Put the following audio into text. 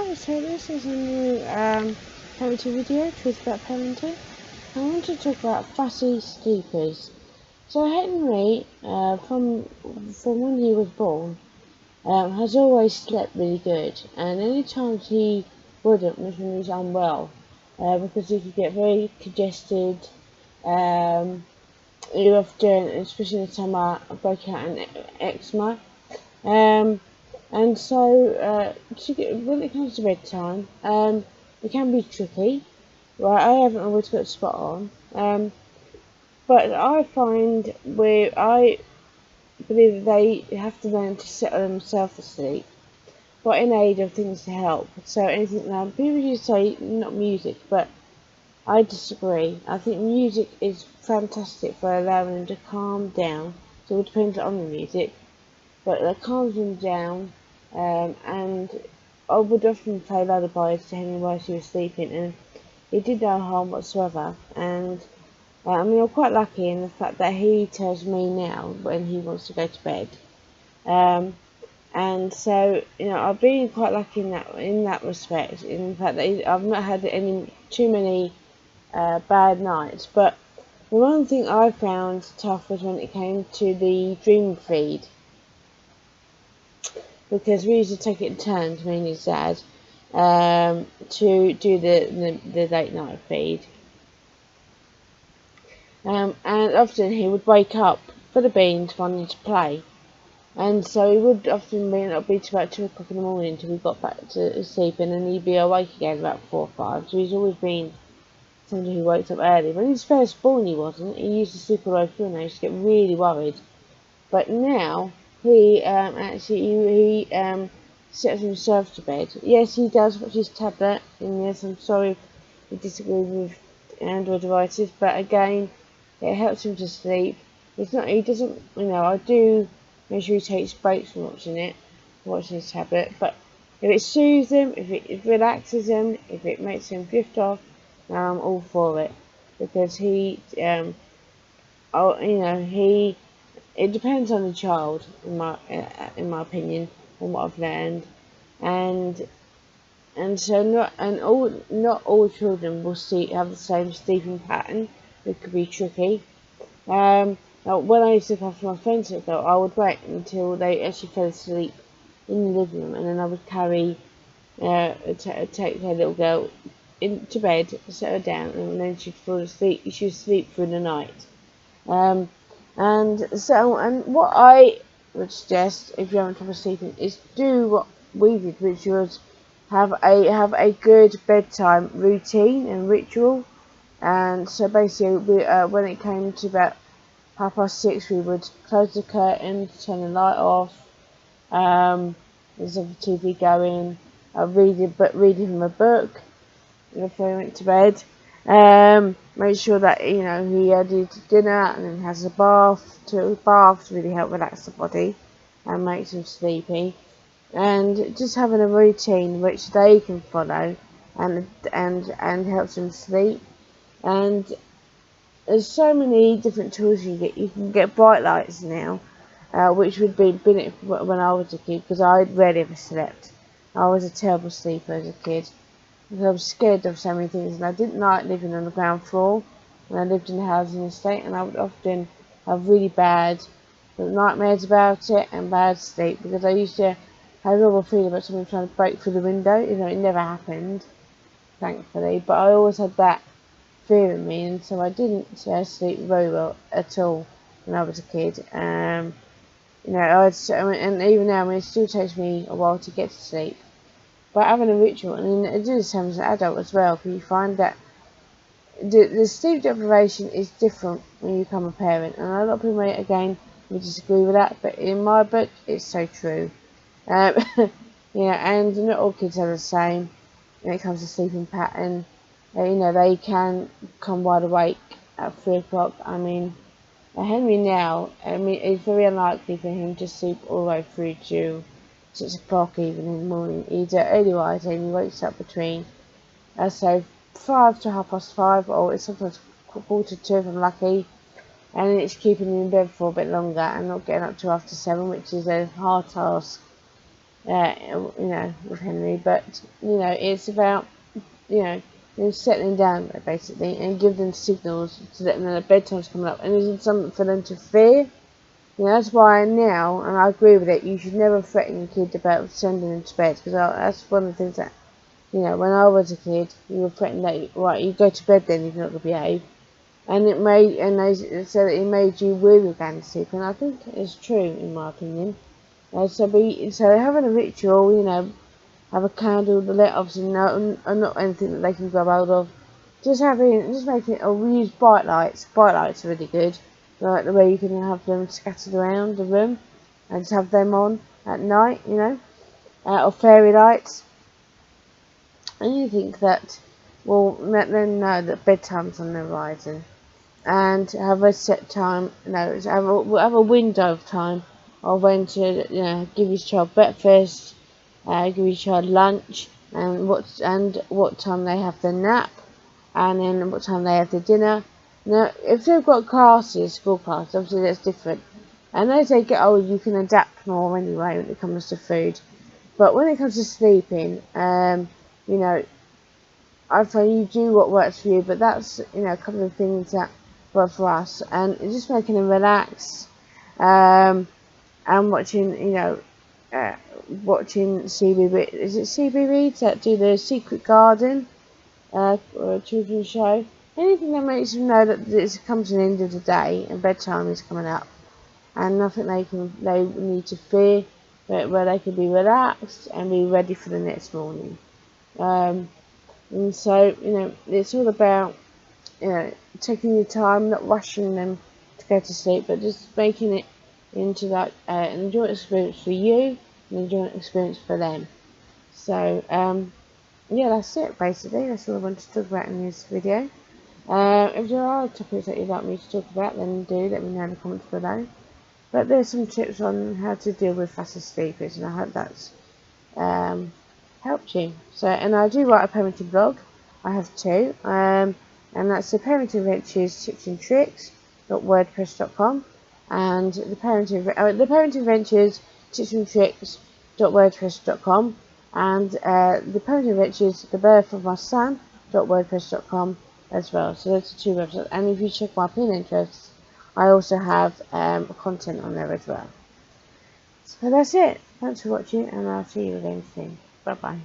Hi, so this is a new parenting video, truth about parenting. I want to talk about Fussy Sleepers. So Henry, from when he was born, has always slept really good, and any times he wouldn't was when he was unwell, because he could get very congested. He often, especially in the summer, break out in eczema. And so, when it comes to bedtime, it can be tricky. Right, I haven't always got a spot on. But I find I believe that they have to learn to settle themselves to sleep, but in aid of things to help. So anything now, people usually say not music, but I disagree. I think music is fantastic for allowing them to calm down. So it depends on the music, but it calms them down. And I would often play lullabies to him while she was sleeping, and he did no harm whatsoever. And I mean, I'm quite lucky in the fact that he tells me now when he wants to go to bed. And so, I've been quite lucky in that respect, in the fact that I've not had too many bad nights. But the one thing I found tough was when it came to the dream feed, because we used to take it in turns, me and his dad, to do the late night feed. And often he would wake up for the beans wanting to play. And so he would often not be to about 2 o'clock in the morning until we got back to sleep, and then he'd be awake again about 4 or 5. So he's always been somebody who wakes up early. When he was first born, he wasn't. He used to sleep all the way through, and I used to get really worried. But now he sets himself to bed. Yes, he does watch his tablet, and yes, I'm sorry if you disagree with Android devices, but again, it helps him to sleep. He doesn't, I do make sure he takes breaks from watching his tablet, but if it soothes him, if it relaxes him, if it makes him drift off, I'm all for it, because it depends on the child, in my opinion, and what I've learned, and so not all children will have the same sleeping pattern. It could be tricky. When I used to look after my friends, though, I would wait until they actually fell asleep in the living room, and then I would take her little girl into bed, set her down, and then she'd fall asleep. She would sleep through the night. And what I would suggest, if you're having trouble sleeping, is do what we did, which was have a good bedtime routine and ritual. And so basically, when it came to about 6:30, we would close the curtain, turn the light off, there's the TV going, read him a book before he went to bed. Make sure that he had his dinner and then has a bath. Baths really help relax the body and makes him sleepy. And just having a routine which they can follow and helps them sleep. And there's so many different tools you get. You can get bright lights now, which would be brilliant when I was a kid, because I rarely ever slept. I was a terrible sleeper as a kid. I was scared of so many things, and I didn't like living on the ground floor when I lived in a housing estate, and I would often have really bad nightmares about it and bad sleep, because I used to have a horrible feeling about someone trying to break through the window. It never happened, thankfully, but I always had that fear in me, and so I didn't sleep very well at all when I was a kid. And even now, it still takes me a while to get to sleep. But having a ritual, and I do the same as an adult as well, because you find that the sleep deprivation is different when you become a parent, and a lot of people again will disagree with that, but in my book it's so true. And not all kids are the same when it comes to sleeping pattern. They can come wide awake at 3 o'clock. I mean, Henry now, it's very unlikely for him to sleep all the way through to 6 o'clock even in the morning. He's an early riser, and he wakes up between, 5 to 5:30, or it's sometimes 1:45 if I'm lucky, and it's keeping him in bed for a bit longer and not getting up till after 7, which is a hard task you know, with Henry. But you know, it's about, you know, them settling down basically, and give them signals to let them know that bedtime's coming up, and isn't something for them to fear. You know, that's why now, and I agree with it, you should never threaten a kid about sending them to bed, because that's one of the things that, you know, when I was a kid, you were threatened that, right, you go to bed then if you're not going to behave. And it made, and they said that it made you weary of going to sleep, and I think it's true in my opinion. So having a ritual, you know, have a candle, the lit, obviously not anything that they can grab hold of. Just making it, or we use bright lights. Bright lights are really good. Like the way you can have them scattered around the room, and just have them on at night, you know, or fairy lights. And you think that will let them know that bedtime's on the horizon, and have a set time. No, have a window of time of when to, you know, give your child breakfast, give your child lunch, and what time they have their nap, and then what time they have their dinner. Now, if they've got classes, school classes, obviously that's different. And as they get older, you can adapt more anyway when it comes to food. But when it comes to sleeping, you know, I find you do what works for you, but that's, you know, a couple of things that work for us, and it's just making them relax, and watching, you know, watching CB, is it CB Reads that do the Secret Garden, or a children's show, anything that makes them know that it's come to the end of the day and bedtime is coming up, and nothing they need to fear, but where they can be relaxed and be ready for the next morning. And so, you know, it's all about, you know, taking your time, not rushing them to go to sleep, but just making it into like an enjoyable experience for you, an enjoyable experience for them. So, yeah, that's it basically. That's all I wanted to talk about in this video. If there are topics that you'd like me to talk about, then do let me know in the comments below. But there's some tips on how to deal with fussy sleepers, and I hope that's helped you. So, and I do write a parenting blog. I have two, and that's the Parenting Adventures Tips and Tricks.wordpress.com, and the Parenting Adventures Tips and Tricks.wordpress.com, and the Parenting Adventures The Birth of My Son.wordpress.com as well. So those are two websites, and if you check my Pinterest, I also have content on there as well. So that's it. Thanks for watching, and I'll see you again soon. Bye bye.